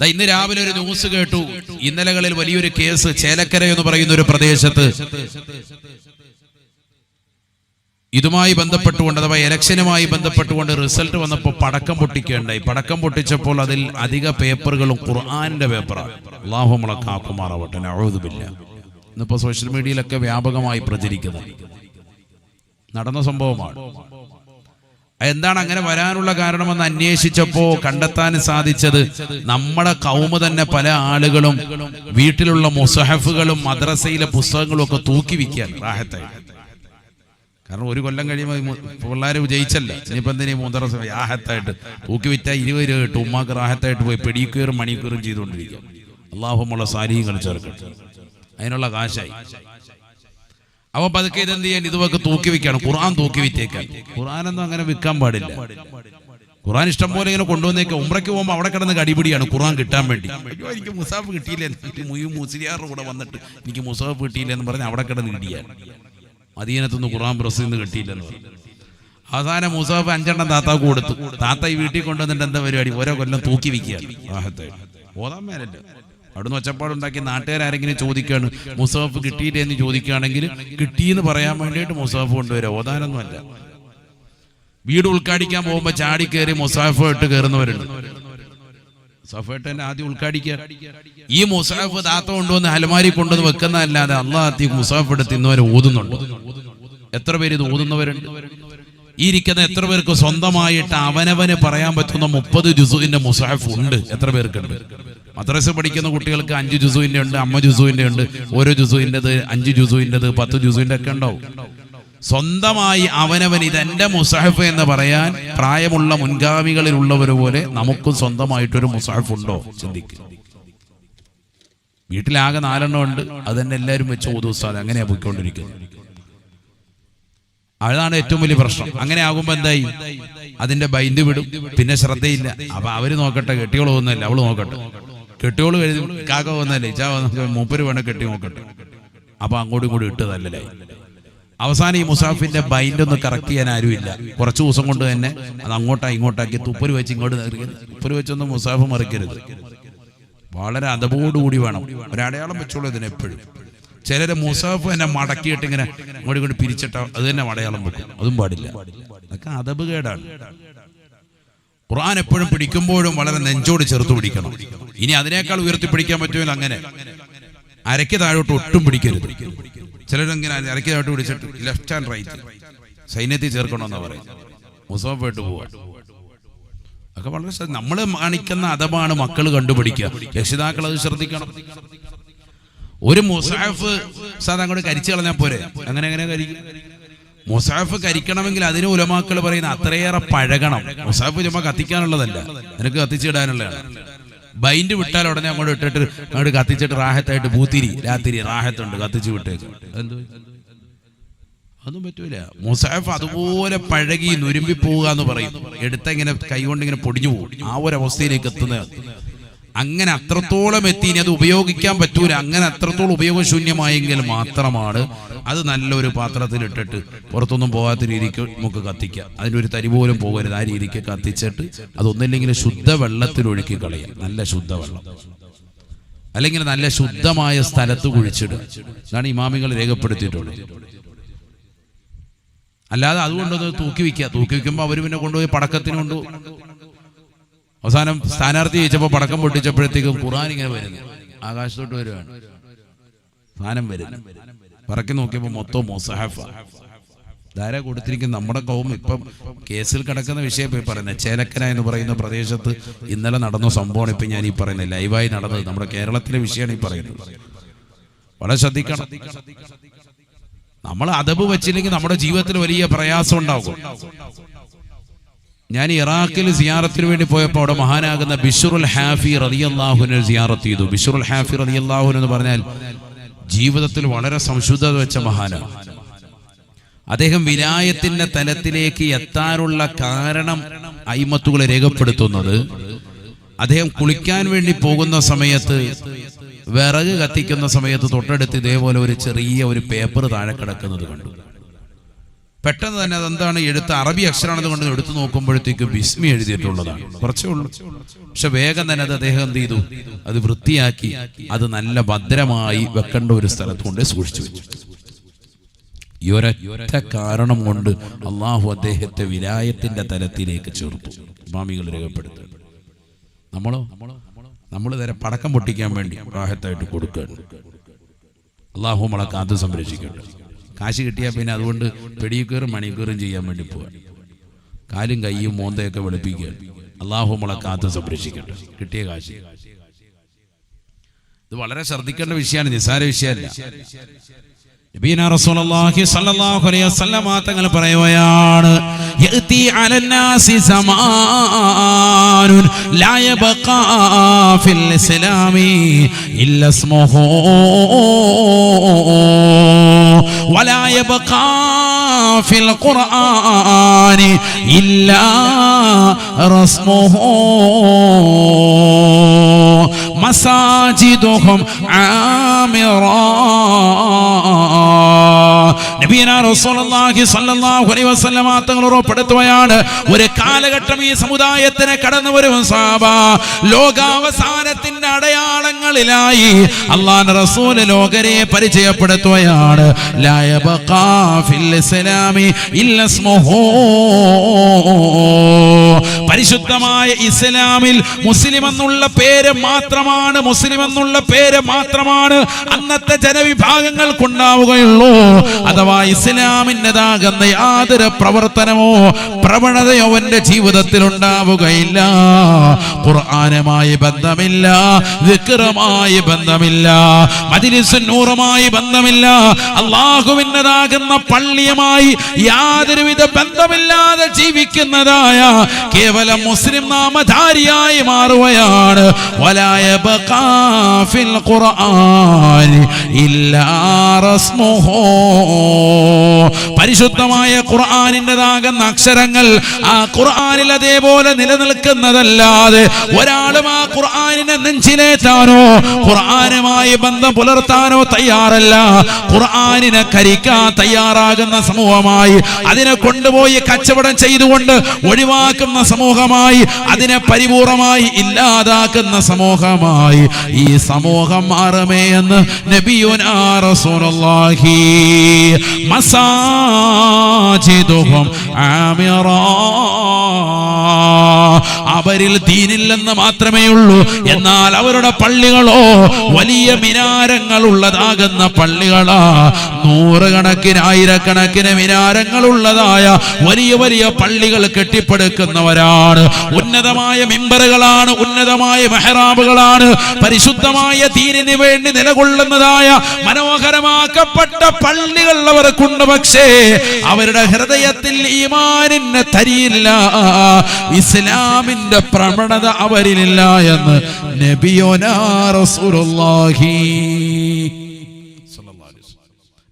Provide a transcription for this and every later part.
ഇന്ന് രാവിലെ ഒരു ന്യൂസ് കേട്ടു. ഇന്നലകളിൽ വലിയൊരു കേസ് ചേലക്കര എന്ന് പറയുന്ന ഒരു പ്രദേശത്ത് ഇതുമായി ബന്ധപ്പെട്ടുകൊണ്ട് അഥവാ ഇലക്ഷനുമായി ബന്ധപ്പെട്ടുകൊണ്ട് റിസൾട്ട് വന്നപ്പോൾ പടക്കം പൊട്ടിക്കുകയുണ്ടായി. പടക്കം പൊട്ടിച്ചപ്പോൾ അതിൽ അധിക പേപ്പറുകളും ഖുർആനിന്റെ പേപ്പറാണ്. അല്ലാഹു നമ്മളെ കാക്കുമാറാവട്ടെ. നഊദു ബില്ലാഹ്. ഇന്നിപ്പോൾ സോഷ്യൽ മീഡിയയിലൊക്കെ വ്യാപകമായി പ്രചരിക്കുന്നത് നടന്ന സംഭവമാണ്. എന്താണ് അങ്ങനെ വരാനുള്ള കാരണമെന്ന് അന്വേഷിച്ചപ്പോൾ കണ്ടെത്താൻ സാധിച്ചത് നമ്മുടെ കൗമ് തന്നെ പല ആളുകളും വീട്ടിലുള്ള മുസഹഫുകളും മദ്രസയിലെ പുസ്തകങ്ങളും ഒക്കെ തൂക്കി വിൽക്കാൻ റാഹത്തായി. കാരണം ഒരു കൊല്ലം കഴിയുമ്പോൾ പിള്ളേർ ജയിച്ചല്ല, ഇനിയിപ്പോൾ എന്തിനും മുദ്രസ റാഹത്തായിട്ട് തൂക്കി വിറ്റാൽ 20 രൂപ കിട്ടും. ഉമ്മാക്ക് റാഹത്തായിട്ട് പോയി പെടിക്കീറും മണിക്കൂറും ചെയ്തുകൊണ്ടിരിക്കും. അല്ലാഹുമ്മ സാലിഹ്യങ്ങൾ ചേർക്കട്ടെ. അതിനുള്ള കാശായി. അപ്പൊ പതുക്കെ ഇതെന്ത് ചെയ്യാൻ ഇതുവൊക്കെ തൂക്കി വിൽക്കണം. ഖുർആൻ തൂക്കി വിറ്റേക്കാൻ. ഖുർആനൊന്നും അങ്ങനെ വിൽക്കാൻ പാടില്ല. ഖുർആൻ ഇഷ്ടം പോലെ ഇങ്ങനെ കൊണ്ടുവന്നേക്ക്. ഉംറയ്ക്ക് പോകുമ്പോൾ അവിടെ കിടന്ന് കടിപിടിയാണ് ഖുർആൻ കിട്ടാൻ വേണ്ടി. അയ്യോ എനിക്ക് മുസാഫ് കിട്ടിയില്ല, മുസ്ലിയാറുടെ കൂടെ വന്നിട്ട് എനിക്ക് മുസാഫ് കിട്ടിയില്ല എന്ന് പറഞ്ഞ് അവിടെ കിടന്ന് കിട്ടിയാണ്. മദീനത്തൊന്നും ഖുർആൻ പ്രസിൽ നിന്ന് കിട്ടിയില്ലെന്ന് പറഞ്ഞു. അവസാനം മുസാഫ് 5 എണ്ണം താത്താക്ക് കൊടുത്തു. താത്ത ഈ വീട്ടിൽ കൊണ്ടുവന്നിട്ട് എന്താ പരിപാടി? ഓരോ കൊല്ലം തൂക്കി വിൽക്കുകയാണ്. ഓതാൻ മേലല്ല. അവിടുന്ന് ഒച്ചപ്പാടുണ്ടാക്കി നാട്ടുകാരെങ്കിലും ചോദിക്കുകയാണ് മുസാഫ് കിട്ടിയില്ലേ എന്ന് ചോദിക്കുകയാണെങ്കിൽ കിട്ടിയെന്ന് പറയാൻ വേണ്ടിയിട്ട് മുസാഫ് കൊണ്ടുവരാം. ഓതാനൊന്നും അല്ല. വീട് ഉദ്ഘാടിക്കാൻ പോകുമ്പോൾ ചാടി കയറി മുസാഫ് ഇട്ട് കയറുന്നവരുണ്ട്. മുസാഫായിട്ട് തന്നെ ആദ്യം ഉദ്ഘാടിക്കുക. ഈ മുസാഫ് താത്ത കൊണ്ടുവന്ന് അലമാരി കൊണ്ടുവന്ന് വെക്കുന്നതല്ലാതെ അള്ളാഹ് മുസാഫ് എടുത്ത് ഇന്നുവരെ ഓതുന്നുണ്ട്. എത്ര പേര് ഇത് ഓതുന്നവരുണ്ട്? ഈ ഇരിക്കുന്ന എത്ര പേർക്ക് സ്വന്തമായിട്ട് അവനവന് പറയാൻ പറ്റുന്ന 30 ജുസുവിന്റെ മുസാഫ് ഉണ്ട്? എത്ര പേർക്കുണ്ട്? മദ്രസ പഠിക്കുന്ന കുട്ടികൾക്ക് 5 ജുസുവിന്റെ ഉണ്ട്, 5 ജുസുവിന്റെ ഉണ്ട്. ഓരോ ജുസുവിൻ്റെത് 5 ജുസുവിൻ്റെത് 10 ജുസുവിന്റെ ഒക്കെ ഉണ്ടാവും. സ്വന്തമായി അവനവൻ ഇതെന്റെ മുസാഫ് എന്ന് പറയാൻ പ്രായമുള്ള മുൻഗാമികളിലുള്ളവർ പോലെ നമുക്കും സ്വന്തമായിട്ടൊരു മുസാഫ് ഉണ്ടോ? ചിന്തിക്കുക. വീട്ടിലാകെ 4 എണ്ണം ഉണ്ട്. അത് തന്നെ എല്ലാവരും വെച്ച് ഓതു ഉസ്താദ്. അങ്ങനെയാ പോയിക്കൊണ്ടിരിക്കുന്നത്. അതാണ് ഏറ്റവും വലിയ പ്രശ്നം. അങ്ങനെ ആകുമ്പോ എന്തായി? അതിന്റെ ബൈൻഡ് വിടും, പിന്നെ ശ്രദ്ധയില്ല. അപ്പൊ അവര് നോക്കട്ടെ, കെട്ടിയോള് പോകുന്നല്ലേ, അവള് നോക്കട്ടെ. കെട്ടിയോള് എഴുതി കാക്ക പോകുന്നല്ലേ, ഇച്ചാ മൂപ്പര് വേണം കെട്ടി നോക്കട്ടെ. അപ്പൊ അങ്ങോട്ടും കൂടി ഇട്ട് നല്ലതായി. അവസാനം ഈ മുസാഫിന്റെ ബൈൻഡ് ഒന്ന് കറക്റ്റ് ചെയ്യാൻ ആരുമില്ല. കുറച്ച് ദിവസം കൊണ്ട് തന്നെ അത് അങ്ങോട്ടാ ഇങ്ങോട്ടാക്കി തുപ്പര് വെച്ച് ഇങ്ങോട്ട് തുപ്പര് വെച്ചൊന്നും മുസാഫ് മറിക്കരുത്. വളരെ അതപോടുകൂടി വേണം. ഒരടയാളം വെച്ചോളൂ ഇതിനെപ്പോഴും. ചിലര് മുസാഫ് തന്നെ മടക്കിയിട്ട് ഇങ്ങനെ ഇങ്ങോട്ട് ഇങ്ങോട്ട് പിരിച്ചിട്ടോ അത് തന്നെ അടയാളം വെക്കും. അതും പാടില്ല. അതൊക്കെ അതബ് കേടാണ്. ഖുർആൻ എപ്പോഴും പിടിക്കുമ്പോഴും വളരെ നെഞ്ചോട് ചേർത്ത് പിടിക്കണം. ഇനി അതിനേക്കാൾ ഉയർത്തി പിടിക്കാൻ പറ്റുമല്ലോ അങ്ങനെ. അരയ്ക്ക് താഴോട്ട് ഒട്ടും പിടിക്കരുത്. ചിലരിങ്ങനെ അരയ്ക്ക് താഴോട്ട് പിടിച്ചിട്ട് ലെഫ്റ്റ് ആൻഡ് റൈറ്റ് സൈന്യത്തിൽ ചേർക്കണമെന്നാ പറയും. മുസാഫായിട്ട് പോവാ. അതൊക്കെ വളരെ നമ്മൾ കാണിക്കുന്ന അതബാണ് മക്കൾ കണ്ടുപിടിക്കുക. രക്ഷിതാക്കൾ അത് ശ്രദ്ധിക്കണം. ഒരു മുസാഫ് സാധാ അങ്ങോട്ട് കരിച്ചു കളഞ്ഞാൽ പോരെ? അങ്ങനെ കരിക്കും. മുസാഫ് കരിക്കണമെങ്കിൽ അതിന് ഉലമാക്കൾ പറയുന്ന അത്രയേറെ പഴകണം. മുസാഫ് ചുമ്മാ കത്തിക്കാനുള്ളതല്ല, നിനക്ക് കത്തിച്ചിടാനുള്ളതാണ്. ബൈൻഡ് വിട്ടാൽ ഉടനെ അങ്ങോട്ട് ഇട്ടിട്ട് അങ്ങോട്ട് കത്തിച്ചിട്ട് റാഹത്തായിട്ട് പൂത്തിരി രാത്രി റാഹത്തുണ്ട് കത്തിച്ച് വിട്ടേക്ക്. അതൊന്നും പറ്റൂല. മുസാഫ് അതുപോലെ പഴകി നുരുമ്പി പോവുക എന്ന് പറയും. എടുത്ത ഇങ്ങനെ കൈകൊണ്ട് ഇങ്ങനെ പൊടിഞ്ഞു പോകും. ആ ഒരു അവസ്ഥയിലേക്ക് എത്തുന്നത്. അങ്ങനെ അത്രത്തോളം എത്തി. ഇനി അത് ഉപയോഗിക്കാൻ പറ്റൂല. അങ്ങനെ അത്രത്തോളം ഉപയോഗശൂന്യമായെങ്കിൽ മാത്രമാണ് അത് നല്ലൊരു പാത്രത്തിലിട്ടിട്ട് പുറത്തൊന്നും പോകാത്ത രീതിക്ക് നമുക്ക് കത്തിക്കാം. അതിനൊരു തരി പോലും പോകരുത്. ആ രീതിക്ക് കത്തിച്ചിട്ട് അതൊന്നില്ലെങ്കിൽ ശുദ്ധ വെള്ളത്തിലൊഴുക്കി കളയാം. നല്ല ശുദ്ധവെള്ളം, അല്ലെങ്കിൽ നല്ല ശുദ്ധമായ സ്ഥലത്ത് കുഴിച്ചിടുക. ഇതാണ് ഇമാമികൾ രേഖപ്പെടുത്തിയിട്ടുള്ളത്. അല്ലാതെ അതുകൊണ്ടൊന്ന് തൂക്കി വയ്ക്കുക. തൂക്കി വയ്ക്കുമ്പോൾ അവർ പിന്നെ കൊണ്ടുപോയി പടക്കത്തിന് അവസാനം സ്ഥാനാർത്ഥി ജയിച്ചപ്പോൾ പടക്കം പൊട്ടിച്ചപ്പോഴത്തേക്കും ഖുർആൻ ഇങ്ങനെ വരുന്നു, ആകാശത്തോട്ട് വരുവാണ്. സാധനം വരുന്നു. പറക്കി നോക്കിയപ്പോൾ മൊത്തം മുസഹഫ. ധാരാ കൊടുത്തിരിക്കുന്ന നമ്മുടെ കൗം ഇപ്പം കേസിൽ കിടക്കുന്ന വിഷയം പോയി പറയുന്നത്. ചേലക്കര എന്ന് പറയുന്ന പ്രദേശത്ത് ഇന്നലെ നടന്ന സംഭവമാണ് ഇപ്പം ഞാൻ ഈ പറയുന്നത്. ലൈവായി നടന്നത് നമ്മുടെ കേരളത്തിലെ വിഷയമാണ് ഈ പറയുന്നത്. വളരെ ശ്രദ്ധിക്കണം. നമ്മൾ അദബ് വെച്ചില്ലെങ്കിൽ നമ്മുടെ ജീവിതത്തിൽ വലിയ പ്രയാസം ഉണ്ടാകും. ഞാൻ ഇറാഖിൽ സിയാറത്തിന് വേണ്ടി പോയപ്പോൾ അവിടെ മഹാനാകുന്ന ബിശ്റുൽ ഹാഫി റളിയല്ലാഹുവിനെ സിയാറത്ത് ചെയ്തു. ബിശ്റുൽ ഹാഫി റളിയല്ലാഹു എന്ന് പറഞ്ഞാൽ ജീവിതത്തിൽ വളരെ സംശുദ്ധത വെച്ച മഹാനാണ്. അദ്ദേഹം വിലായത്തിന്റെ തലത്തിലേക്ക് എത്താനുള്ള കാരണം അയിമത്തുകളെ രേഖപ്പെടുത്തുന്നത്, അദ്ദേഹം കുളിക്കാൻ വേണ്ടി പോകുന്ന സമയത്ത് വിറക് കത്തിക്കുന്ന സമയത്ത് തൊട്ടടുത്ത് ഇതേപോലെ ഒരു ചെറിയ ഒരു പേപ്പർ താഴെ കിടക്കുന്നത് കണ്ടു. പെട്ടെന്ന് തന്നെ അതെന്താണ് എഴുത്ത്, അറബി അക്ഷരമാണെന്ന് കൊണ്ട് എടുത്തു നോക്കുമ്പോഴത്തേക്കും ബിസ്മി എഴുതിയിട്ടുള്ളതാണ്. കുറച്ചേ ഉള്ളൂ. പക്ഷെ വേഗം തന്നെ അത് അദ്ദേഹം എന്ത് ചെയ്തു, അത് വൃത്തിയാക്കി അത് നല്ല ഭദ്രമായി വെക്കേണ്ട ഒരു സ്ഥലത്ത് കൊണ്ട് സൂക്ഷിച്ചു വെച്ചു. ഈ ഒരൊറ്റ കാരണം കൊണ്ട് അള്ളാഹു അദ്ദേഹത്തെ വിലായത്തിന്റെ തലത്തിലേക്ക് ചേർത്തു. ഇമാമികൾ രേഖപ്പെടുത്തുക. നമ്മൾ നേരെ പടക്കം പൊട്ടിക്കാൻ വേണ്ടി റാഹത്തായിട്ട് കൊടുക്കുകയാണ്. അള്ളാഹു നമ്മളെ കാത്തു സംരക്ഷിക്കട്ടെ. കാശ് കിട്ടിയാൽ പിന്നെ അതുകൊണ്ട് പെടിക്കീറും മണിക്കൂറും ചെയ്യാൻ വേണ്ടി പോവാൻ, കാലും കയ്യും മോന്തയൊക്കെ വെളുപ്പിക്കുക. അള്ളാഹു നമ്മളെ കാത്തു സംരക്ഷിക്കട്ടെ. കിട്ടിയ കാശ് ഇത് വളരെ ശ്രദ്ധിക്കേണ്ട വിഷയമാണ്, നിസ്സാര വിഷയമല്ല. നബിയനാ റസൂലുള്ളാഹി സ്വല്ലല്ലാഹു അലൈഹി വസല്ലം തങ്ങൾ പറയുകയാണ്, യഅതി അലന്നാസി സമാനുൻ ലാ യബഖാ ഫിൽ ഇസ്ലാമി ഇല്ലാ ഇസ്മുഹു വലാ യബഖാ ഫിൽ ഖുർആനി ഇല്ലാ റസ്മുഹു മസാജിദുഹും ആമിറാ. നബിയനാ റസൂലുള്ളാഹി സ്വല്ലല്ലാഹു അലൈഹി വസല്ലം തങ്ങൾ ഉറപ്പെടുത്തുകയാണ്, ഒരു കാലഘട്ടം ഈ സമുദായത്തിന് കടന്നു വരും സഹാബ, ലോകാവസാനത്തിന്റെ അടയാളങ്ങളിലായി അല്ലാഹുവിന്റെ റസൂൽ ലോകരെ പരിചയപ്പെടുത്തുകയാണ്. ലാ യബഖാ ഫിൽ ഇസ്ലാമി ഇല്ലാ ഇസ്മുഹു. പരിശുദ്ധമായ ഇസ്ലാമിൽ മുസ്ലിം എന്നുള്ള പേര് മാത്രമാണ്, മുസ്ലിം എന്നുള്ള പേര് മാത്രമാണ് അന്നത്തെ ജനവിഭാഗങ്ങൾക്കുണ്ടാവുകയുള്ളൂ. അഥവാ ഇസ്ലാമിൻ്റെതാകുന്ന യാതൊരു പ്രവർത്തനമോ പ്രവണതയോ അവന്റെ ജീവിതത്തിൽ ഉണ്ടാവുകയില്ല. ഖുർആനുമായി ബന്ധമില്ല, ദിക്റുമായി ബന്ധമില്ല, മജ്ലിസുൻ നൂറുമായി ബന്ധമില്ല, അല്ലാഹുവിൻ്റെതാകുന്ന പള്ളിയുമായി യാതൊരുവിധ ബന്ധമില്ലാതെ ജീവിക്കുന്നതായ കേവലം മുസ്ലിം നാമധാരിയായി മാറുകയാണ്. വലാ യബഖാ ഫിൽ ഖുർആനി ഇല്ലാ റസ്മുഹു. പരിശുദ്ധമായ ഖുർആനിൻ്റെതാകുന്ന അക്ഷരങ്ങൾ ആ ഖുർആനിൽ അതേപോലെ നിലനിൽക്കുന്നതല്ലാതെ ഒരാളും ആ ഖുർആനിനെ നെഞ്ചിലേറ്റാനോ ഖുർആനുമായി ബന്ധം പുലർത്താനോ തയ്യാറല്ല. ഖുർആനിനെ കരിക്കാൻ തയ്യാറാകുന്ന സമൂഹമായി, അതിനെ കൊണ്ടുപോയി കച്ചവടം ചെയ്തുകൊണ്ട് ഒഴിവാക്കുന്ന സമൂഹമായി, അതിനെ പരിപൂർണമായി ഇല്ലാതാക്കുന്ന സമൂഹമായി ഈ സമൂഹം മാറുമേ എന്ന് നബിയുനാ റസൂലുള്ളാഹി. മസാജിദുഹും ആമിറാ. അവരിൽ ദീനില്ലെന്ന് മാത്രമേ ഉള്ളൂ, എന്നാൽ അവരുടെ പള്ളികളോ വലിയ മിനാരങ്ങൾ ഉള്ളതാകുന്ന പള്ളികളാ. നൂറുകണക്കിന് ആയിരക്കണക്കിന് മിനാരങ്ങൾ ഉള്ളതായ വലിയ വലിയ പള്ളികൾ കെട്ടിപ്പടുക്കുന്നവരാണ്. ഉന്നതമായ മിമ്പറുകളാണ്, ഉന്നതമായ മെഹ്റാബുകളാണ്. പരിശുദ്ധമായ ദീനിന് വേണ്ടി നിലകൊള്ളുന്നതായ മനോഹരമാക്കപ്പെട്ട പള്ളികൾ അവർക്കുണ്ട്. പക്ഷേ അവരുടെ ഹൃദയത്തിൽ ഈമാനിന് തരിയില്ല, ഇസ്ലാമിന്റെ പ്രവണത അവരിലില്ല എന്ന് നബിയുനാ റസൂലുള്ളാഹി.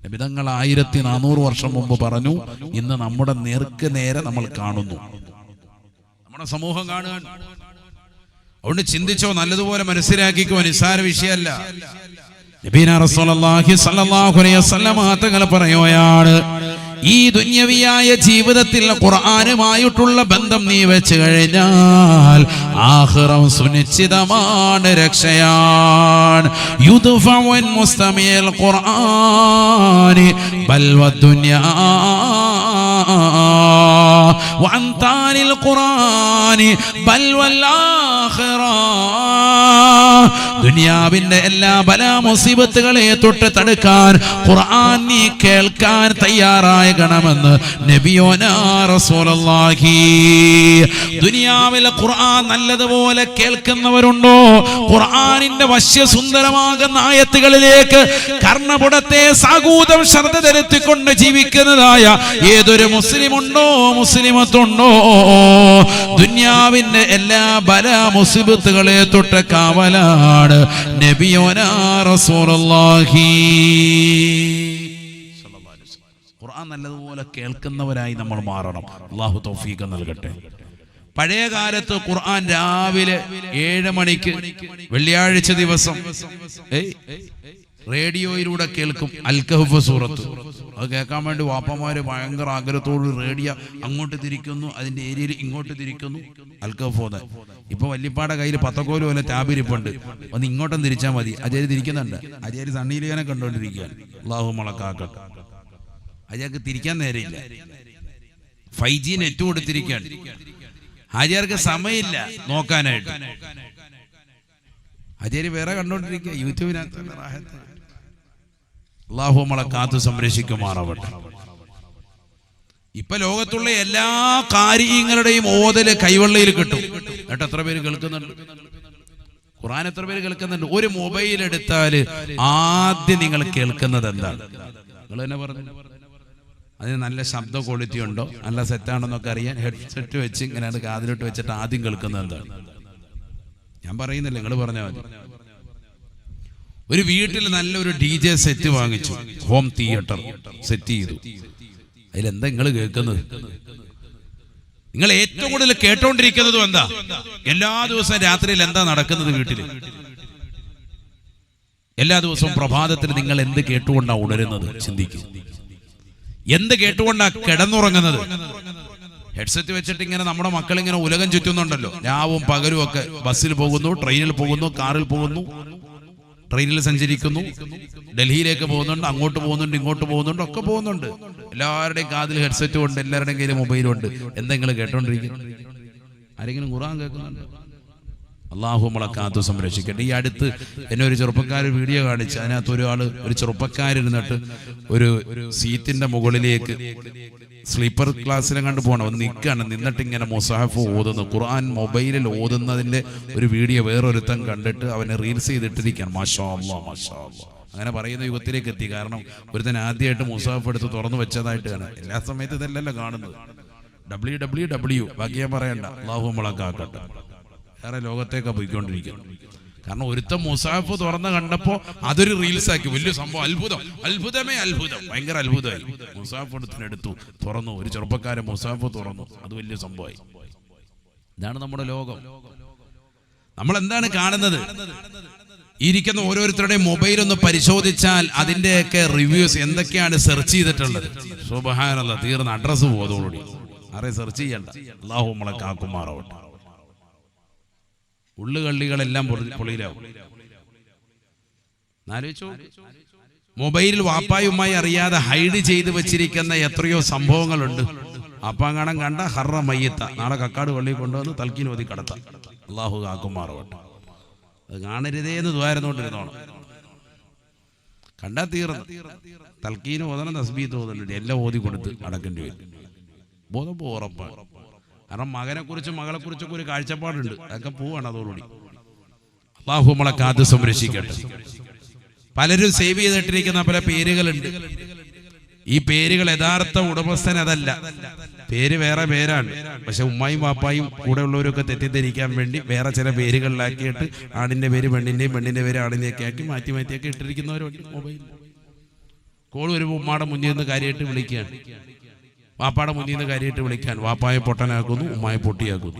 നബി തങ്ങൾ 1400 വർഷം മുമ്പ് പറഞ്ഞു. ഇന്ന് നമ്മുടെ നേർക്ക് നേരെ നമ്മൾ കാണുന്നു, നമ്മുടെ സമൂഹം കാണുക. അതുകൊണ്ട് ചിന്തിച്ചോ, നല്ലതുപോലെ മനസ്സിലാക്കിക്കോ, നിസ്സാര വിഷയമല്ല. നബിയനാ റസൂലുള്ളാഹി സ്വല്ലല്ലാഹു അലൈഹി വസല്ലം തങ്ങൾ പറയുകയാണ്, ഈ ദുന്യവിയായ ജീവിതത്തിൽ ഖുർആനുമായിട്ടുള്ള ബന്ധം നീ വെച്ച് കഴിഞ്ഞാൽ ആഖിറം സുനിശ്ചിതമാണ്, രക്ഷയാണ്. യുദ്ഫഉൻ മുസ്തമിൽ ഖുർആനി ബൽ വദ്ദുനിയാ വഅൻതാനിൽ ഖുർആനി ബൽ വൽ ആഖിറ. ദുനിയാവിന്റെ എല്ലാ ബലാ മുസീബത്തുകളെ തൊട്ട് തടുക്കാൻ ഖുർആൻ നീ കേൾക്കാൻ തയ്യാറാകണമെന്ന് നബിയോനാ റസൂലുള്ളാഹി. ദുനിയാവിലെ ഖുർആൻ നല്ലതുപോലെ കേൾക്കുന്നവരുണ്ടോ? ഖുർആനിന്റെ വശ്യസുന്ദരമാകുന്ന ആയത്തുകളിലേക്ക് കർണപുടത്തെ സാഗൂതം ശ്രദ്ധ തെരുത്തിക്കൊണ്ട് ജീവിക്കുന്നതായ ഏതൊരു മുസ്ലിമുണ്ടോ, മുസ്ലിമത്തുണ്ടോ? ദുനിയാവിന്റെ എല്ലാ ബലാ മുസീബത്തുകളെ തൊട്ട് കാവലാണ് നബിയോനാ റസൂലുള്ളാഹി. ഖുർആൻ നല്ലതുപോലെ കേൾക്കുന്നവരായി നമ്മൾ മാറണം. അല്ലാഹു തൗഫീഖ് നൽകട്ടെ. പഴയ കാലത്ത് ഖുർആൻ രാവിലെ 7 മണിക്ക് വെള്ളിയാഴ്ച ദിവസം റേഡിയോയിലൂടെ കേൾക്കും അൽ കഹ്ഫ് സൂറത്ത്. അത് കേൾക്കാൻ വേണ്ടി വാപ്പമാര് ഭയങ്കര ആഗ്രഹത്തോട് റേഡിയോ അങ്ങോട്ട് തിരിക്കുന്നു, അതിന്റെ ഏരിയയിൽ ഇങ്ങോട്ട് തിരിക്കുന്നു. അൽക്കഫോദ് ഇപ്പൊ വല്യപ്പാടെ കയ്യിൽ പത്തക്കോല് പോലെ ടാബിരിപ്പുണ്ട്, ഒന്ന് ഇങ്ങോട്ടും തിരിച്ചാൽ മതി. അജയര് തിരിക്കുന്നുണ്ട്. അജയര് സണ്ണീലിയാനെ കണ്ടോണ്ടിരിക്കുകയാണ്. അല്ലാഹു മലക്കാക്കട്ടെ. അജയർക്ക് തിരിക്കാൻ നേരെയില്ല. 5G നെറ്റ് കൊടുത്തിരിക്കുകയാണ്. അജയർക്ക് സമയമില്ല നോക്കാനായിട്ട്. അജയര് വേറെ കണ്ടോണ്ടിരിക്കുക യൂട്യൂബിനകത്ത്. അല്ലാഹു നമ്മളെ കാത്തു സംരക്ഷിക്കുമാറാവട്ടെ. ഇപ്പൊ ലോകത്തുള്ള എല്ലാ കാര്യങ്ങളുടെയും ഓതല് കൈവെള്ളയിൽ കിട്ടും. എന്നിട്ട് എത്ര പേര് കേൾക്കുന്നുണ്ട്? ഖുർആൻ എത്ര പേര് കേൾക്കുന്നുണ്ട്? ഒരു മൊബൈൽ എടുത്താല് ആദ്യം നിങ്ങൾ കേൾക്കുന്നത് എന്താണ്? നിങ്ങൾ തന്നെ പറഞ്ഞു. അതിന് നല്ല ശബ്ദ ക്വാളിറ്റി ഉണ്ടോ, നല്ല സെറ്റാണെന്നൊക്കെ അറിയാൻ ഹെഡ്സെറ്റ് വെച്ച് ഇങ്ങനെ അത് കാതിലോട്ട് വെച്ചിട്ട് ആദ്യം കേൾക്കുന്നത് എന്താണ്? ഞാൻ പറയുന്നില്ല, നിങ്ങൾ പറഞ്ഞാൽ മതി. ഒരു വീട്ടിൽ നല്ലൊരു DJ സെറ്റ് വാങ്ങിച്ചു, ഹോം തിയേറ്റർ സെറ്റ് ചെയ്തു. അതിലെന്താ നിങ്ങൾ കേൾക്കുന്നത്? നിങ്ങൾ ഏറ്റവും കൂടുതൽ കേട്ടോണ്ടിരിക്കുന്നതും എന്താ? എല്ലാ ദിവസവും രാത്രിയിൽ എന്താ നടക്കുന്നത് വീട്ടിൽ? എല്ലാ ദിവസവും പ്രഭാതത്തിൽ നിങ്ങൾ എന്ത് കേട്ടുകൊണ്ടാണ് ഉണരുന്നത്? ചിന്തിക്കും. എന്ത് കേട്ടുകൊണ്ടാ കിടന്നുറങ്ങുന്നത്? ഹെഡ്സെറ്റ് വെച്ചിട്ട് ഇങ്ങനെ നമ്മുടെ മക്കൾ ഇങ്ങനെ ഉലകം ചുറ്റുന്നുണ്ടല്ലോ, രാവും പകലും ഒക്കെ. ബസ്സിൽ പോകുന്നു, ട്രെയിനിൽ പോകുന്നു, കാറിൽ പോകുന്നു, ട്രെയിനിൽ സഞ്ചരിക്കുന്നു, ഡൽഹിയിലേക്ക് പോകുന്നുണ്ട്, അങ്ങോട്ട് പോകുന്നുണ്ട്, ഇങ്ങോട്ട് പോകുന്നുണ്ട്, ഒക്കെ പോകുന്നുണ്ട്. എല്ലാവരുടെയും കാതിൽ ഹെഡ്സെറ്റും ഉണ്ട്, എല്ലാവരുടെയും കയ്യിൽ മൊബൈലും ഉണ്ട്. എന്തെങ്കിലും കേട്ടോണ്ടിരിക്കുന്നു? ആരെങ്കിലും ഖുർആൻ കേൾക്കുന്നുണ്ട്? അല്ലാഹു നമ്മളെ കാത്തു സംരക്ഷിക്കട്ടെ. ഈ അടുത്ത് എന്നെ ഒരു ചെറുപ്പക്കാരൻ വീഡിയോ കാണിച്ച്, അതിനകത്ത് ഒരു ചെറുപ്പക്കാരിരുന്നിട്ട് ഒരു സീറ്റിന്റെ മുകളിലേക്ക് സ്ലീപ്പർ ക്ലാസ്സിലും കണ്ടു പോകണം, നിൽക്കുകയാണ്. നിന്നിട്ട് ഇങ്ങനെ മുസാഹഫ് ഓതുന്നു, ഖുർആൻ മൊബൈലിൽ ഓതുന്നതിന്റെ ഒരു വീഡിയോ വേറൊരുത്തൻ കണ്ടിട്ട് അവനെ റീൽസ് ചെയ്തിട്ടിരിക്കുകയാണ്. മാഷാ അല്ലാഹ്, മാഷാ അല്ലാഹ്. അങ്ങനെ പറയുന്ന യുഗത്തിലേക്ക് എത്തി. കാരണം ഒരുത്തൻ ആദ്യമായിട്ട് മുസാഹഫ് എടുത്ത് തുറന്നു വെച്ചതായിട്ട് കാണാം. എല്ലാ സമയത്തും ഇതല്ലല്ലോ കാണുന്നത്. WWW ബാക്കി ഞാൻ പറയണ്ട. അല്ലാഹു നമ്മളെ കാക്കട്ടെ. വേറെ ലോകത്തേക്കാണ് പോയിക്കൊണ്ടിരിക്കുന്നത്. കാരണം ഒരുത്തം മുസാഫ് തുറന്ന് കണ്ടപ്പോ അതൊരു റീൽസ് ആക്കി. വലിയ സംഭവം, അത്ഭുതം, അത്ഭുതമേ അത്ഭുതം, ഭയങ്കര അത്ഭുതമായി. മുസാഫ് എടുത്തു തുറന്നു, ഒരു ചെറുപ്പക്കാരൻ മുസാഫ് തുറന്നു, അത് വലിയ സംഭവമായി. ഇതാണ് നമ്മുടെ ലോകം. നമ്മൾ എന്താണ് കാണുന്നത്? ഇരിക്കുന്ന ഓരോരുത്തരുടെയും മൊബൈൽ ഒന്ന് പരിശോധിച്ചാൽ അതിന്റെയൊക്കെ റിവ്യൂസ് എന്തൊക്കെയാണ് സെർച്ച് ചെയ്തിട്ടുള്ളത്. സുബ്ഹാനല്ലാഹ്, തീർന്ന അഡ്രസ്സ് പോയതോടുകൂടി ആരെയും സെർച്ച് ചെയ്യണ്ട. അല്ലാഹു നമ്മളെ കാക്കുമാറാവട്ടെ. ഉള്ളുകള്ളികളെല്ലാം പൊളിയിലാവും. ആലോചിച്ചോ, മൊബൈലിൽ വാപ്പായുമായി അറിയാതെ ഹൈഡ് ചെയ്ത് വെച്ചിരിക്കുന്ന എത്രയോ സംഭവങ്ങളുണ്ട്. അപ്പാങ്ങാണം കണ്ട ഹറ മയ്യത്ത, നാളെ കക്കാട് പള്ളി കൊണ്ടുവന്ന് തൽക്കീൻ ഓതി കടത്താം. അല്ലാഹു കാക്കുമാറാവട്ടെ. അത് കാണരുതേ എന്ന് ദ്വാരുന്നോണ്ടിരുന്നോണം. കണ്ടാ തീർന്നു. തൽക്കീന് ഓതണം, തസ്ബീഹ് ഓതണം, എല്ലാം ഓതി കൊടുത്ത് അടക്കേണ്ടി വരും. ബോധം ഉറപ്പാണ്. കാരണം മകനെ കുറിച്ചും മകളെ കുറിച്ചൊക്കെ ഒരു കാഴ്ചപ്പാടുണ്ട്. അതൊക്കെ പോവാണ് അതോടുകൂടി. അല്ലാഹു നമ്മളെ കാത്ത് സംരക്ഷിക്കട്ടെ. പലരും സേവ് ചെയ്തിട്ടിരിക്കുന്ന പല പേരുകളുണ്ട്. ഈ പേരുകൾ യഥാർത്ഥ ഉടമസ്ഥൻ അതല്ല, പേര് വേറെ പേരാണ്. പക്ഷെ ഉമ്മായും വാപ്പായും കൂടെ ഉള്ളവരൊക്കെ തെറ്റിദ്ധരിക്കാൻ വേണ്ടി വേറെ ചില പേരുകളിലാക്കിയിട്ട് ആണിന്റെ പേര് പെണ്ണിന്റെയും പെണ്ണിന്റെ പേര് ആണിനെയൊക്കെ ആക്കി മാറ്റി മാറ്റിയൊക്കെ ഇട്ടിരിക്കുന്നവരുണ്ട്. മൊബൈൽ കോൾ വരുമ്പോൾ ഉമ്മാടെ മുന്നിൽ നിന്ന് കാര്യമായിട്ട് വിളിക്കുകയാണ്, വാപ്പാടെ മുന്നിൽ നിന്ന് കാര്യമായിട്ട് വിളിക്കാൻ. വാപ്പായെ പൊട്ടനാക്കുന്നു, ഉമ്മായെ പൊട്ടിയാക്കുന്നു.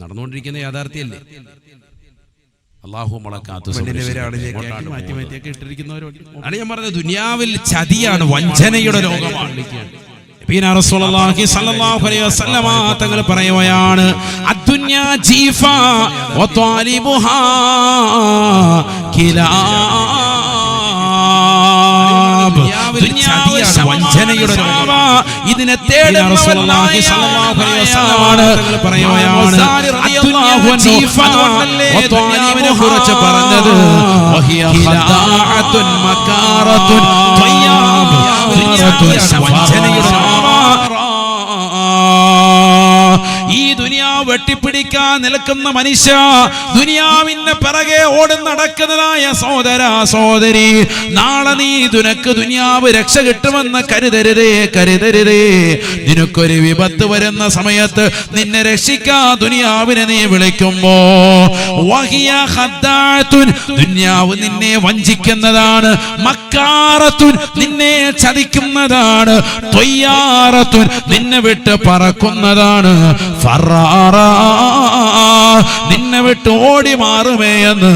നടന്നുകൊണ്ടിരിക്കുന്ന യാഥാർത്ഥ്യമല്ലേ? അല്ലാഹു നമ്മളെ കാത്തു മാറ്റി മാറ്റിയൊക്കെ ഇട്ടിരിക്കുന്നവരുണ്ട്. ആണ് ഞാൻ പറഞ്ഞത്, ദുനിയാവിൽ ചതിയാണ്, വഞ്ചനയുടെ ലോകമാണ്. തങ്ങൾ പറയുകയാണ്, അദ്ദുന്യാ ജീഫ വത്വാലിബുഹാ വഞ്ചനയുടെ ഇതിനെ കുറിച്ച് പറഞ്ഞത് ഈ ദുനിയാവ് വെട്ടിപ്പിടിക്കാൻ നിൽക്കുന്ന മനുഷ്യ, ദുനിയാവിന്റെ പിറകെ ഓടി നടക്കുന്നതായ സഹോദര സഹോദരി, നാളെ നീ നിനക്ക് ദുനിയാവ് രക്ഷ കിട്ടുമെന്ന് കരുതരുതേ, കരുതരുതേ. നിനക്കൊരു വിപത്ത് വരുന്ന സമയത്ത് നിന്നെ രക്ഷിക്കാൻ ദുനിയാവിനെ നീ വിളിക്കുമ്പോ ദുനിയാവ് നിന്നെ വഞ്ചിക്കുന്നതാണ്, മക്കാറത്തുൻ നിന്നെ ചതിക്കുന്നതാണ്, തൊയ്യാറത്തുൻ നിന്നെ വിട്ട് പറക്കുന്നതാണ്, നിന്നെ വിട്ട് ഓടി മാറുമേ എന്ന്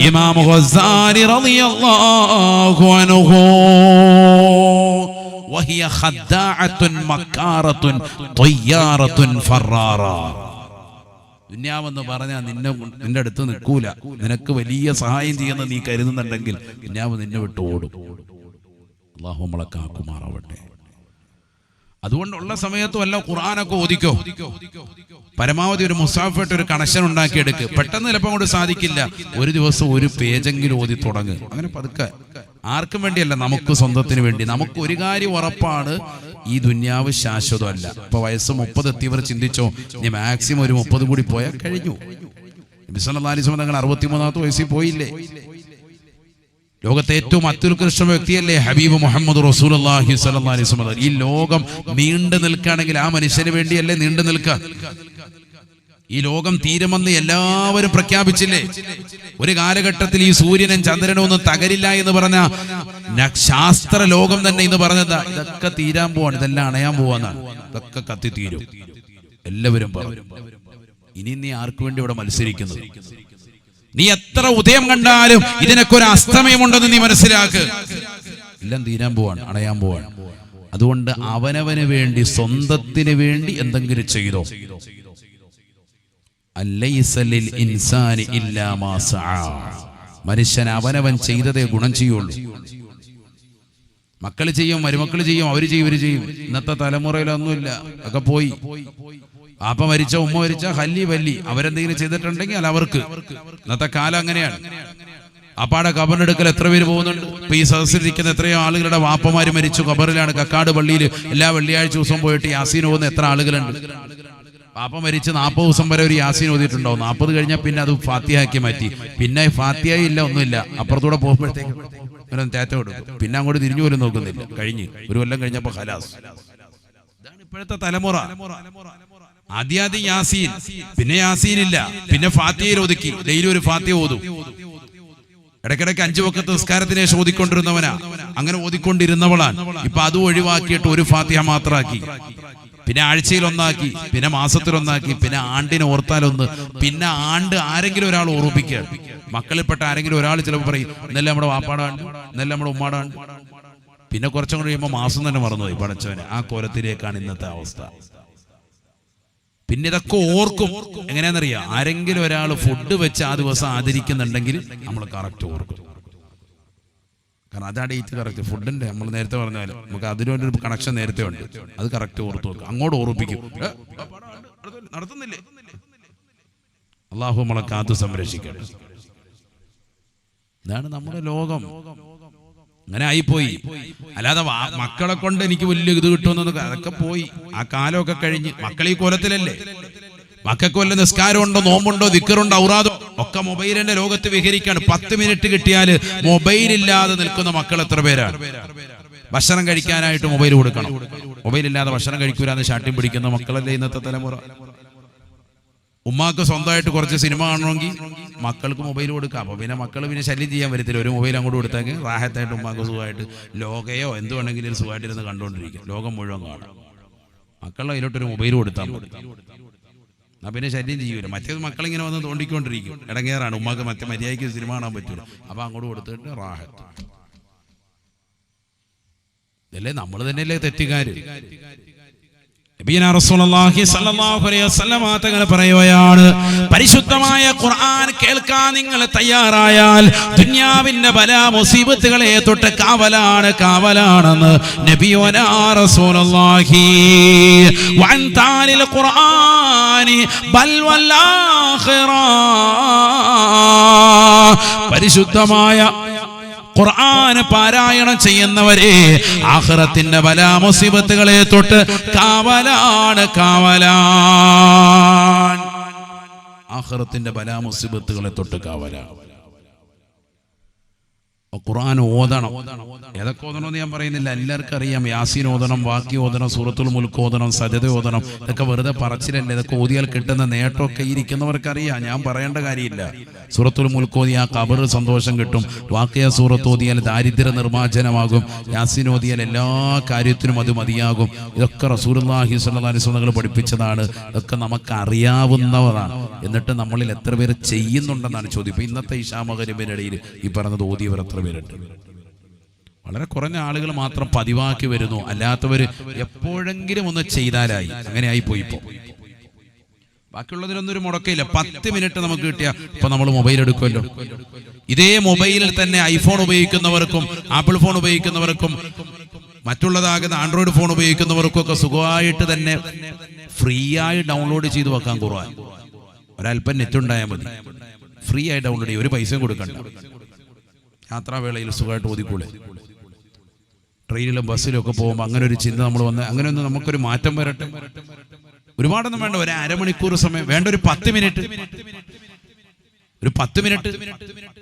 ഇമാം ഗസാലി റളിയല്ലാഹു അൻഹു വഹിയ ഖദ്ദാഅത്തുൻ മക്കാറത്തുൻ ത്വയ്യാറത്തുൻ ഫറാറ. ദുനിയാവെന്ന് പറഞ്ഞാൽ നിന്റെ അടുത്ത് നിൽക്കൂല. നിനക്ക് വലിയ സഹായം ചെയ്യുന്ന നീ കരുതുന്നുണ്ടെങ്കിൽ ദുനിയാവ് നിന്നെ വിട്ട് ഓടും. അല്ലാഹു നമ്മളെ കാക്കുമാറാവട്ടെ. അതുകൊണ്ടുള്ള സമയത്തും അല്ല ഖുർആനൊക്കെ ഓദിക്കോ. പരമാവധി ഒരു മുസാഫിട്ട് ഒരു കണക്ഷൻ ഉണ്ടാക്കിയെടുക്ക്. പെട്ടെന്ന് ചിലപ്പോൾ അങ്ങോട്ട് സാധിക്കില്ല. ഒരു ദിവസം ഒരു പേജെങ്കിലും ഓതി തുടങ്ങ്. അങ്ങനെ പതുക്കെ. ആർക്കും വേണ്ടിയല്ല, നമുക്ക് സ്വന്തത്തിന് വേണ്ടി. നമുക്ക് ഒരു കാര്യം ഉറപ്പാണ്, ഈ ദുന്യാവ് ശാശ്വതമല്ല. ഇപ്പൊ വയസ്സ് 30 എത്തിയവർ ചിന്തിച്ചോ, ഇനി മാക്സിമം ഒരു 30 കൂടി പോയാൽ കഴിഞ്ഞു. നബി സല്ലല്ലാഹു അലൈഹി വസല്ലം തങ്ങൾ 63ാമത്തെ വയസ്സിൽ പോയില്ലേ? ലോകത്തെ ഏറ്റവും അത്യുത്കൃഷ്ട വ്യക്തിയല്ലേ ഹബീബ് മുഹമ്മദ് റസൂലുള്ളാഹി സ്വല്ലല്ലാഹു അലൈഹി വസല്ലം. ഈ ലോകം നീണ്ടു നിൽക്കുകയാണെങ്കിൽ ആ മനുഷ്യന് വേണ്ടിയല്ലേ നീണ്ടു നിൽക്കുക. ഈ ലോകം തീരുമെന്ന് എല്ലാവരും പ്രഖ്യാപിച്ചില്ലേ? ഒരു കാലഘട്ടത്തിൽ ഈ സൂര്യനും ചന്ദ്രനും ഒന്നും തകരില്ല എന്ന് പറഞ്ഞ ശാസ്ത്ര ലോകം തന്നെ ഇന്ന് പറഞ്ഞതാ, ഇതൊക്കെ തീരാൻ പോവാണ്, ഇതെല്ലാം അണയാൻ പോവാന്നാണ്, ഇതൊക്കെ കത്തിത്തീരും. എല്ലാവരും പറഞ്ഞു. ഇനി നീ ആർക്കു വേണ്ടി ഇവിടെ മത്സരിക്കുന്നത്? നീ എത്ര ഉദയം കണ്ടാലും ഇതിനൊക്കെ ഒരു അസ്തമയമുണ്ടെന്ന് നീ മനസ്സിലാക്ക്. എല്ലാം തീരാൻ പോവാണ്, അണയാൻ പോവാണ്. അതുകൊണ്ട് അവനവന് വേണ്ടി, സ്വന്തത്തിന് വേണ്ടി എന്തെങ്കിലും ചെയ്തോ. മനുഷ്യൻ അവനവൻ ചെയ്തതേ ഗുണം ചെയ്യുള്ളൂ. മക്കൾ ചെയ്യും, മരുമക്കൾ ചെയ്യും, അവര് ചെയ്യും, ഇവര് ചെയ്യും. ഇന്നത്തെ തലമുറയിലൊന്നുമില്ല, ഒക്കെ പോയി. ആപ്പ മരിച്ച, ഉമ്മ മരിച്ച, ഹല്ലി വല്ലി, അവരെന്തെങ്കിലും ചെയ്തിട്ടുണ്ടെങ്കിൽ അല്ല അവർക്ക്. ഇന്നത്തെ കാലം അങ്ങനെയാണ്. അപ്പാടെ കബറിനെടുക്കൽ എത്ര പേര് പോകുന്നുണ്ട്? ഇപ്പൊ ഈ സദസ്സിലിരിക്കുന്ന എത്രയോ ആളുകളുടെ വാപ്പമാര് മരിച്ചു, കബറിലാണ്. കക്കാട് പള്ളിയിൽ എല്ലാ വെള്ളിയാഴ്ച ദിവസം പോയിട്ട് യാസീൻ പോകുന്ന എത്ര ആളുകളുണ്ട്? പാപ്പ മരിച്ച് 40 ദിവസം വരെ ഒരു യാസീൻ ഓതിയിട്ടുണ്ടാവും. 40 കഴിഞ്ഞാൽ പിന്നെ അത് ഫാത്തിഹയാക്കി മാറ്റി. പിന്നെ ഫാത്തിഹ ഇല്ല, ഒന്നുമില്ല. അപ്പുറത്തൂടെ പോകുമ്പോഴത്തേക്ക് തേറ്റ കൊടുക്കും. പിന്നെ അങ്ങോട്ട് തിരിഞ്ഞു പോലും നോക്കുന്നില്ല. കഴിഞ്ഞ് ഒരു കൊല്ലം കഴിഞ്ഞപ്പോ ഖലാസ്. ഇതാണ് ഇപ്പോഴത്തെ തലമുറ. ആദ്യം യാസീൻ, പിന്നെ യാസീൻ ഇല്ല, പിന്നെ ഫാത്തിഹയിൽ ഒതുക്കി. ഡെയിലി ഒരു ഫാത്തിഹ ഓതും. ഇടയ്ക്കിടയ്ക്ക് 5 വഖത്ത് നിസ്കാരത്തിനെ ഓതിക്കൊണ്ടിരുന്നവനാ, അങ്ങനെ ഓതിക്കൊണ്ടിരുന്നവളാണ്. ഇപ്പൊ അതും ഒഴിവാക്കിയിട്ട് ഒരു ഫാത്തിഹ മാത്രമാക്കി. പിന്നെ ആഴ്ചയിൽ ഒന്നാക്കി, പിന്നെ മാസത്തിൽ ഒന്നാക്കി, പിന്നെ ആണ്ടിനെ ഓർത്താലൊന്ന്, പിന്നെ ആണ്ട് ആരെങ്കിലും ഒരാൾ ഓർമ്മിക്കുകയാണ്. മക്കളിൽപ്പെട്ട ആരെങ്കിലും ഒരാൾ ചിലപ്പോൾ പറയും, ഇന്നലെ നമ്മുടെ വാപ്പാടാണ്ട്, ഇന്നലെ നമ്മുടെ ഉമ്മാടാണ്ട്. പിന്നെ കുറച്ചും കൂടി കഴിയുമ്പോൾ മാസം തന്നെ മറന്നുപോയി. പടച്ചവനെ, ആ കോലത്തിലേക്കാണ് ഇന്നത്തെ അവസ്ഥ. പിന്നെ ഇതൊക്കെ ഓർക്കും. എങ്ങനെയാണെന്നറിയാം? ആരെങ്കിലും ഒരാൾ ഫുഡ് വെച്ച് ആ ദിവസം ആദരിക്കുന്നുണ്ടെങ്കിൽ നമ്മൾ കറക്റ്റ് ഓർക്കും. കാരണം അതാ ഡേറ്റ് കറക്റ്റ്. ഫുഡിന്റെ നമ്മൾ നേരത്തെ പറഞ്ഞാലും നമുക്ക് അതിനൊരു കണക്ഷൻ നേരത്തെ ഉണ്ട്. അത് കറക്റ്റ് ഓർത്ത് വെക്കും, അങ്ങോട്ട് ഓർപ്പിക്കും. നടത്തുന്നില്ലേ? അള്ളാഹു നമ്മളെ കാത്തു സംരക്ഷിക്കട്ടെ. ഇതാണ് നമ്മുടെ ലോകം. അങ്ങനെ ആയിപ്പോയി. അല്ലാതെ മക്കളെ കൊണ്ട് എനിക്ക് വലിയ ഇത് കിട്ടുമെന്നൊക്കെ, അതൊക്കെ പോയി. ആ കാലമൊക്കെ കഴിഞ്ഞ്. മക്കൾ ഈ കോലത്തിലല്ലേ? മക്കൾക്ക് വല്ല നിസ്കാരമുണ്ടോ, നോമ്പുണ്ടോ, ദിക്റുണ്ടോ, ഔറാദോ ഒക്കെ മൊബൈലിന്റെ ലോകത്ത് വിഹരിക്കാണ്. 10 മിനിറ്റ് കിട്ടിയാൽ മൊബൈൽ ഇല്ലാതെ നിൽക്കുന്ന മക്കൾ എത്ര പേരാണ്? ഭക്ഷണം കഴിക്കാനായിട്ട് മൊബൈൽ കൊടുക്കണം. മൊബൈൽ ഇല്ലാതെ ഭക്ഷണം കഴിക്കൂലെന്ന് ശാഠ്യം പിടിക്കുന്ന മക്കളല്ലേ ഇന്നത്തെ തലമുറ. ഉമ്മാക്ക് സ്വന്തമായിട്ട് കുറച്ച് സിനിമ കാണണമെങ്കിൽ മക്കൾക്ക് മൊബൈൽ കൊടുക്കാം. അപ്പൊ പിന്നെ മക്കൾ പിന്നെ ശല്യം ചെയ്യാൻ വരത്തില്ല. ഒരു മൊബൈൽ അങ്ങോട്ട് കൊടുത്തേക്ക് റാഹത്തായിട്ട് ഉമ്മാക്ക് സുഖമായിട്ട് ലോകയോ എന്ത് വേണമെങ്കിലും സുഖമായിട്ടിരുന്ന് കണ്ടുകൊണ്ടിരിക്കും. ലോകം മുഴുവൻ കാണാം. മക്കളുടെ അതിലോട്ടൊരു മൊബൈൽ കൊടുത്താൽ മതി. എന്നാ പിന്നെ ശല്യം ചെയ്യൂല. മറ്റേത് മക്കളിങ്ങനെ വന്ന് തോണ്ടിക്കൊണ്ടിരിക്കും. ഇടങ്ങേറാണ്. ഉമ്മാക്ക് മറ്റേ മര്യാദയ്ക്ക് സിനിമ കാണാൻ പറ്റൂല. അപ്പൊ അങ്ങോട്ട് കൊടുത്തിട്ട് റാഹത്ത്. ഇതല്ലേ നമ്മൾ തന്നെയല്ലേ തെറ്റുകാര്? തങ്ങൾ പറയുകയാണ്, പരിശുദ്ധമായ ഖുർആൻ കേൾക്കാൻ നിങ്ങൾ തയ്യാറായാൽ ദുനിയാവിന്റെ ബലാ മുസീബത്തുകളെ തൊട്ട് കാവലാണെന്ന് നബിയുനാ റസൂലുള്ളാഹി. വഅൻ താലിൽ ഖുർആനി ബൽ വൽ ആഖിറ. പരിശുദ്ധമായ ഖുർആൻ പാരായണം ചെയ്യുന്നവരെ ആഖിറത്തിന്റെ ബലാ മുസീബത്തുകളെ തൊട്ട് കാവലാണ്. ആഖിറത്തിന്റെ ബലാ മുസീബത്തുകളെ തൊട്ട് കാവലാണ്. ഖുർആൻ ഓതണം. ഏതൊക്കെ ഓതണമെന്ന് ഞാൻ പറയുന്നില്ല, എല്ലാവർക്കും അറിയാം. യാസീൻ ഓതണം, വാക്കി ഓതണം, സൂറത്തുൽ മുൽക്ക് ഓതണം, സജദ ഓതണം. ഇതൊക്കെ വെറുതെ പറച്ചിലല്ലേ. ഇതൊക്കെ ഓതിയാൽ കിട്ടുന്ന നേട്ടമൊക്കെ ഇരിക്കുന്നവർക്കറിയാം. ഞാൻ പറയേണ്ട കാര്യമില്ല. സൂറത്തുൽ മുൽക്ക് ഓതിയാൽ ഖബർ സന്തോഷം കിട്ടും. വാക്കിയ സൂറത്ത് ഓതിയാൽ ദാരിദ്ര്യ നിർമ്മാർജ്ജനമാകും. യാസീൻ ഓതിയാൽ എല്ലാ കാര്യത്തിനും അത് മതിയാകും. ഇതൊക്കെ റസൂലുള്ളാഹി സ്വല്ലല്ലാഹു അലൈഹി വസല്ലം പഠിപ്പിച്ചതാണ്. ഇതൊക്കെ നമുക്ക് അറിയാവുന്നവരാണ്. എന്നിട്ട് നമ്മളിൽ എത്ര പേര് ചെയ്യുന്നുണ്ടെന്നാണ് ചോദ്യം. ഇപ്പൊ ഇന്നത്തെ ഇശാ മഗ്‌രിബിന്റെ ഇടയിൽ ഈ പറഞ്ഞത് ഓതിയവർ എത്ര പേരുണ്ട്? വളരെ കുറഞ്ഞ ആളുകൾ മാത്രം പതിവാക്കി വരുന്നു. അല്ലാത്തവര് എപ്പോഴെങ്കിലും ഒന്ന് ചെയ്താലായി. അങ്ങനെ ആയി പോയി. ഇപ്പോ ബാക്കിയുള്ളതിനൊന്നും ഒരു മുടക്കയില്ല. 10 മിനിറ്റ് നമുക്ക് കിട്ടിയ ഇപ്പൊ നമ്മൾ മൊബൈൽ എടുക്കുമല്ലോ. ഇതേ മൊബൈലിൽ തന്നെ ഐഫോൺ ഉപയോഗിക്കുന്നവർക്കും ആപ്പിൾ ഫോൺ ഉപയോഗിക്കുന്നവർക്കും മറ്റുള്ളതാകുന്ന ആൻഡ്രോയിഡ് ഫോൺ ഉപയോഗിക്കുന്നവർക്കും ഒക്കെ സുഖമായിട്ട് തന്നെ ഫ്രീ ആയി ഡൗൺലോഡ് ചെയ്ത് വെക്കാൻ ഖുർആൻ. ഒരല്പം നെറ്റ് ഉണ്ടായാൽ മതി, ഫ്രീ ആയി ഡൗൺലോഡ് ചെയ്യും, ഒരു പൈസയും കൊടുക്കണ്ട. യാത്രാവേളയിൽ സുഖമായിട്ട് ഓതിക്കൂടെ. ട്രെയിനിലും ബസ്സിലും ഒക്കെ പോകുമ്പോൾ അങ്ങനെ ഒരു ചിന്ത നമ്മൾ വന്ന് അങ്ങനെ ഒന്ന് നമുക്കൊരു മാറ്റം വരട്ടെ. ഒരുപാടൊന്നും വേണ്ട, ഒരു അരമണിക്കൂർ സമയം വേണ്ട, ഒരു 10 മിനിറ്റ്, ഒരു 10 മിനിറ്റ്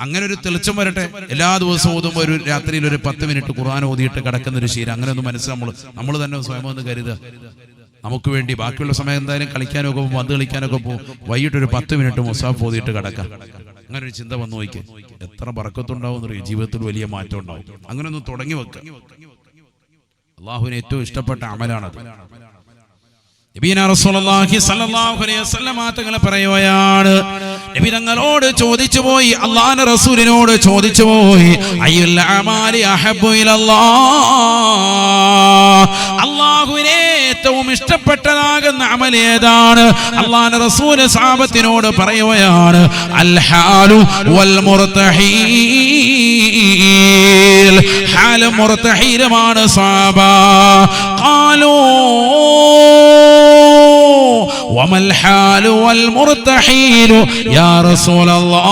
അങ്ങനെ ഒരു തെളിച്ചം വരട്ടെ. എല്ലാ ദിവസവും ഓതുമ്പോൾ ഒരു രാത്രിയിൽ ഒരു 10 മിനിറ്റ് ഖുർആൻ ഓതിയിട്ട് കിടക്കുന്ന ഒരു ശീലം. അങ്ങനെ ഒന്ന് മനസ്സിൽ നമ്മൾ തന്നെ സ്വയം ഒന്ന് കരുതുക. നമുക്ക് വേണ്ടി ബാക്കിയുള്ള സമയം എന്തായാലും കളിക്കാനൊക്കെ പോകും, പന്ത് കളിക്കാനൊക്കെ പോകും. വൈകിട്ട് ഒരു 10 മിനിറ്റ് മുസാഫ് ഓതിയിട്ട് കിടക്കാം. അങ്ങനെ ഒരു ചിന്ത വന്നു നോക്കി, എത്ര ബർക്കത്തുണ്ടാവും എന്നറിയും. ജീവിതത്തിൽ വലിയ മാറ്റം ഉണ്ടാവും. അങ്ങനെ ഒന്ന് തുടങ്ങി വെക്കുക. അള്ളാഹുവിന് ഏറ്റവും ഇഷ്ടപ്പെട്ട അമലാണത്. നബിയന റസൂലുള്ളാഹി സ്വല്ലല്ലാഹു അലൈഹി വസല്ലം തങ്ങൾ പറയുകയാണ്, നബി തങ്ങളോട് ചോദിച്ചു പോയി, അല്ലാഹുവിന്റെ റസൂലിനോട് ചോദിച്ചു പോയി, അയ്യുൽ അമാലി അഹബ്ബു ഇലല്ലാഹ്, അല്ലാഹുവിനെ ഏറ്റവും ഇഷ്ടപ്പെട്ടതാകുന്ന അമൽ ഏതാണ്? അല്ലാഹുവിന്റെ റസൂൽ സഹാബത്തിനോട് പറയുകയാണ്, അൽ ഹാലു വൽ മുർതഹീൽ, ഹാലും മുർതഹീലുമാണ് സഹാബ. ഖാലൂ وما الحال والمرتحيل يا رسول الله.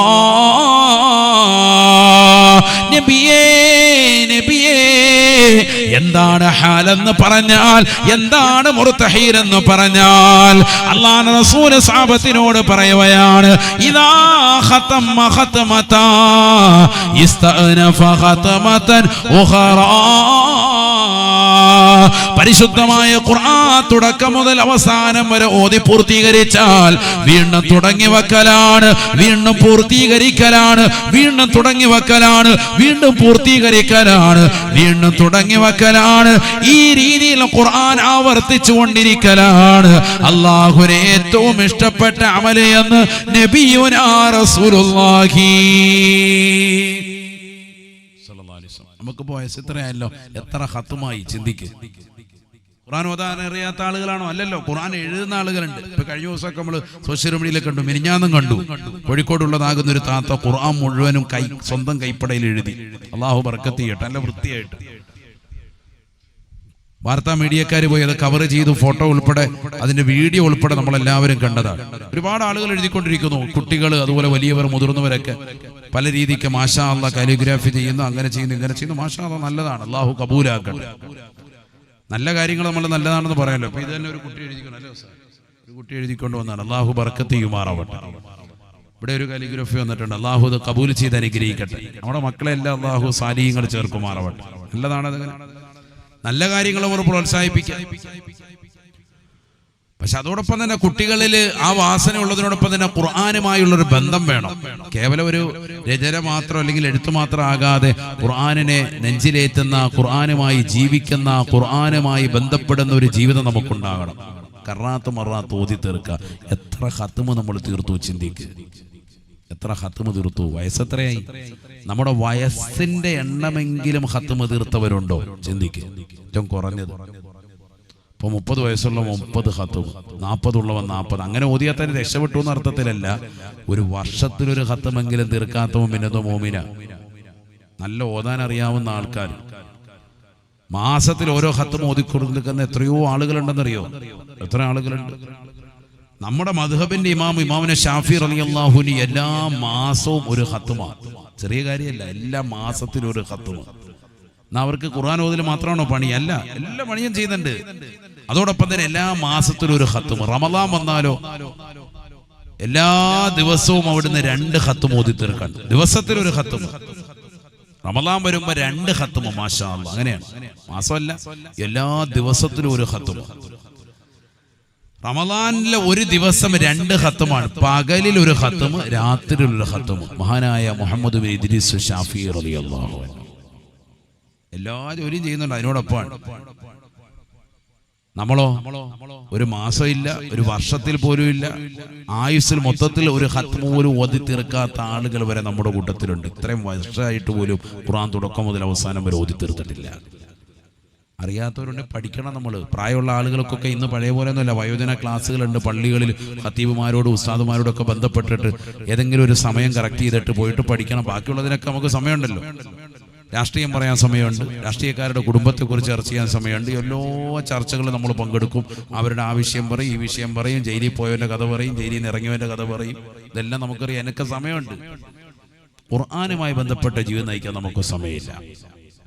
നബിയേ എന്താണ് ഹാലെന്ന് പറഞ്ഞാൽ, എന്താണ് മുർതഹീൽ എന്ന് പറഞ്ഞാൽ? അല്ലാഹുവിന്റെ റസൂൽ സഹാബത്തിനോട് പറയുകയാണ്, ഇദാ ഖതമ ഖതമതാ ഇസ്തഅനഫ ഖതമതൻ ഉഖറാ. പരിശുദ്ധമായ ഖുർആൻ തുടക്കം മുതൽ അവസാനം വരെ ഓതി പൂർത്തീകരിച്ചാൽ വീണ്ടും തുടങ്ങി വെക്കലാണ്, വീണ്ടും പൂർത്തീകരിക്കലാണ്, വീണ്ടും തുടങ്ങി വെക്കലാണ്, വീണ്ടും പൂർത്തീകരിക്കലാണ്, വീണ്ടും തുടങ്ങി വെക്കലാണ്. ഈ രീതിയിൽ ഖുർആൻ ആവർത്തിച്ചു കൊണ്ടിരിക്കലാണ് അല്ലാഹുവിനെ ഏറ്റവും ഇഷ്ടപ്പെട്ട അമല് എന്ന് നബിയുനാ റസൂലുള്ളാഹി. നമുക്കിപ്പോ വയസ്സ് ഇത്രയായല്ലോ, എത്ര ഖത്മായി ചിന്തിക്ക്. ഖുർആൻ ഓതാൻ അറിയാത്ത ആളുകളാണോ? അല്ലല്ലോ, ഖുർആൻ എഴുതുന്ന ആളുകളുണ്ട്. ഇപ്പൊ കഴിഞ്ഞ ദിവസമൊക്കെ നമ്മൾ സോഷ്യൽ മീഡിയയിലൊക്കെ കണ്ടു, മിനിഞ്ഞാന്നും കണ്ടു, കോഴിക്കോടുള്ളതാകുന്ന ഒരു താത്ത ഖുർആൻ മുഴുവനും സ്വന്തം കൈപ്പടയിൽ എഴുതി. അള്ളാഹു ബർക്കത്ത് ചെയ്യട്ടെ, നല്ല വൃത്തിയായിട്ട്. വാർത്താ മീഡിയക്കാർ പോയി അത് കവർ ചെയ്തു, ഫോട്ടോ ഉൾപ്പെടെ അതിന്റെ വീഡിയോ ഉൾപ്പെടെ നമ്മളെല്ലാവരും കണ്ടതാണ്. ഒരുപാട് ആളുകൾ എഴുതിക്കൊണ്ടിരിക്കുന്നു, കുട്ടികൾ, അതുപോലെ വലിയവർ, മുതിർന്നവരൊക്കെ പല രീതിക്ക് മാഷാ അല്ലാഹ് കാലിഗ്രാഫി ചെയ്യുന്നു, അങ്ങനെ ചെയ്യുന്നു, ഇങ്ങനെ ചെയ്യുന്നു. മാഷാ അല്ലാഹ് നല്ലതാണ്, അള്ളാഹു കബൂലാക്കട്ടെ. നല്ല കാര്യങ്ങൾ നമ്മൾ നല്ലതാണെന്ന് പറയാമല്ലോ. അപ്പൊ ഇത് തന്നെ ഒരു കുട്ടി എഴുതിക്കണം, അല്ലേ സാർ? ഒരു കുട്ടി എഴുതിക്കൊണ്ട് വന്നാണ്. അള്ളാഹു ബർക്കത്ത് ചെയ്യുമാറാവട്ടെ. ഇവിടെ ഒരു കാലിഗ്രാഫി വന്നിട്ടുണ്ട്, അള്ളാഹു അത് കബൂൽ ചെയ്ത് അനുഗ്രഹിക്കട്ടെ. നമ്മുടെ മക്കളെല്ലാം അള്ളാഹു സാലിഹ്യങ്ങൾ ചേർക്കുമാറാവട്ടെ. നല്ലതാണ്, അതങ്ങനെ നല്ല കാര്യങ്ങൾ നമ്മൾ പ്രോത്സാഹിപ്പിക്കുക. പക്ഷെ അതോടൊപ്പം തന്നെ കുട്ടികളിൽ ആ വാസന ഉള്ളതിനോടൊപ്പം തന്നെ ഖുർആനുമായുള്ളൊരു ബന്ധം വേണം. കേവലം ഒരു രചന മാത്രം അല്ലെങ്കിൽ എഴുത്ത് മാത്രം ആകാതെ ഖുർആനിനെ നെഞ്ചിലേറ്റുന്ന, ഖുർആനുമായി ജീവിക്കുന്ന, ഖുർആനുമായി ബന്ധപ്പെടുന്ന ഒരു ജീവിതം നമുക്കുണ്ടാകണം. കറാത്ത് മറാത്ത് ഓതി തീർക്കുക. എത്ര ഖത്മ് നമ്മൾ തീർത്തു ചിന്തിക്കുക, എത്ര ഖത്മ് തീർത്തു? വയസ്സെത്രയായി? നമ്മുടെ വയസ്സിന്റെ എണ്ണമെങ്കിലും ഖത്മ് തീർത്തവരുണ്ടോ ചിന്തിക്കുക. ഏറ്റവും കുറഞ്ഞത് ഇപ്പൊ 30 വയസ്സുള്ള 30 ഖത്മ്, 40 ഉള്ളവൻ 40. അങ്ങനെ ഓതിയാൽ തന്നെ രക്ഷപ്പെട്ടു എന്ന അർത്ഥത്തിലല്ല. ഒരു വർഷത്തിലൊരു ഖത്മെങ്കിലും തീർക്കാത്തവൻ പിന്നെന്തോ മോമിന. നല്ല ഓതാൻ അറിയാവുന്ന ആൾക്കാർ മാസത്തിൽ ഓരോ ഖത്മ് ഓതിക്കൊടുക്കുന്ന എത്രയോ ആളുകളുണ്ടെന്നറിയോ? എത്ര ആളുകളുണ്ട്? നമ്മുടെ മദ്ഹബിന്റെ ഇമാമിനെ ഷാഫി റളിയല്ലാഹു അൻഹു എല്ലാ മാസവും ഒരു ഖത്മാണ്. ചെറിയ കാര്യമല്ല, എല്ലാ മാസത്തിലും ഒരു ഖത്മ്. എന്നാ അവർക്ക് ഖുർആൻ ഓതൽ മാത്രമാണോ പണി? അല്ല, എല്ലാ പണിയും ചെയ്യുന്നുണ്ട്. അതോടൊപ്പം തന്നെ എല്ലാ മാസത്തിലും ഒരു ഖത്മ്. റമദാൻ വന്നാലോ എല്ലാ ദിവസവും അവിടുന്ന് 2 ഖത്മ് ഓതി തീർക്കാൻ. ദിവസത്തിലൊരു ഖത്മ്. റമദാൻ വരുമ്പോ 2 ഖത്മ്. മാഷാ അല്ലാഹ്. അങ്ങനെയാണ്, മാസമല്ല, എല്ലാ ദിവസത്തിലും ഒരു ഖത്മ്. റമദാനിലെ ഒരു ദിവസം 2 ഖത്മാണ്. പകലിൽ ഒരു ഖത്മ്, രാത്രിയിൽ ഒരു ഖത്മ്. മഹാനായ മുഹമ്മദ് ബിൻ ഇദ്രീസ് ഷാഫി റളിയല്ലാഹു അൻഹു എല്ലാ ജോലിയും ചെയ്യുന്നുണ്ട്. അതിനോടൊപ്പമാണ് നമ്മളോ ഒരു മാസം ഇല്ല, ഒരു വർഷത്തിൽ പോലും ഇല്ല, ആയുസ്സിൽ മൊത്തത്തിൽ ഒരു ഖത്മ പോലും ഓതി തീർക്കാത്ത ആളുകൾ വരെ നമ്മുടെ കൂട്ടത്തിലുണ്ട്. ഇത്രയും വർഷമായിട്ട് പോലും ഖുർആൻ തുടക്കം മുതൽ അവസാനം വരെ ഓതി തീർത്തിട്ടില്ല. അറിയാത്തവരുണ്ട്, പഠിക്കണം. നമ്മൾ പ്രായമുള്ള ആളുകൾക്കൊക്കെ ഇന്ന് പഴയ പോലെ ഒന്നുമല്ല, വയോജന ക്ലാസ്സുകളുണ്ട് പള്ളികളിൽ. ഖത്തീബുമാരോടും ഉസ്താദുമാരോടൊക്കെ ബന്ധപ്പെട്ടിട്ട് ഏതെങ്കിലും ഒരു സമയം കറക്റ്റ് ചെയ്തിട്ട് പോയിട്ട് പഠിക്കണം. ബാക്കിയുള്ളതിനൊക്കെ നമുക്ക് സമയമുണ്ടല്ലോ. രാഷ്ട്രീയം പറയാൻ സമയമുണ്ട്, രാഷ്ട്രീയക്കാരുടെ കുടുംബത്തെക്കുറിച്ച് ചർച്ച ചെയ്യാൻ സമയമുണ്ട്. എല്ലാ ചർച്ചകളും നമ്മൾ പങ്കെടുക്കും. അവരുടെ ആ വിഷയം പറയും, ഈ വിഷയം പറയും, ജയിലിൽ പോയവൻ്റെ കഥ പറയും, ജയിലിൽ നിന്ന് ഇറങ്ങിയവൻ്റെ കഥ പറയും. ഇതെല്ലാം നമുക്കറിയാം. എനിക്ക് സമയമുണ്ട്. ഖുർആനുമായി ബന്ധപ്പെട്ട ജീവിതം നയിക്കാൻ നമുക്ക് സമയമില്ല.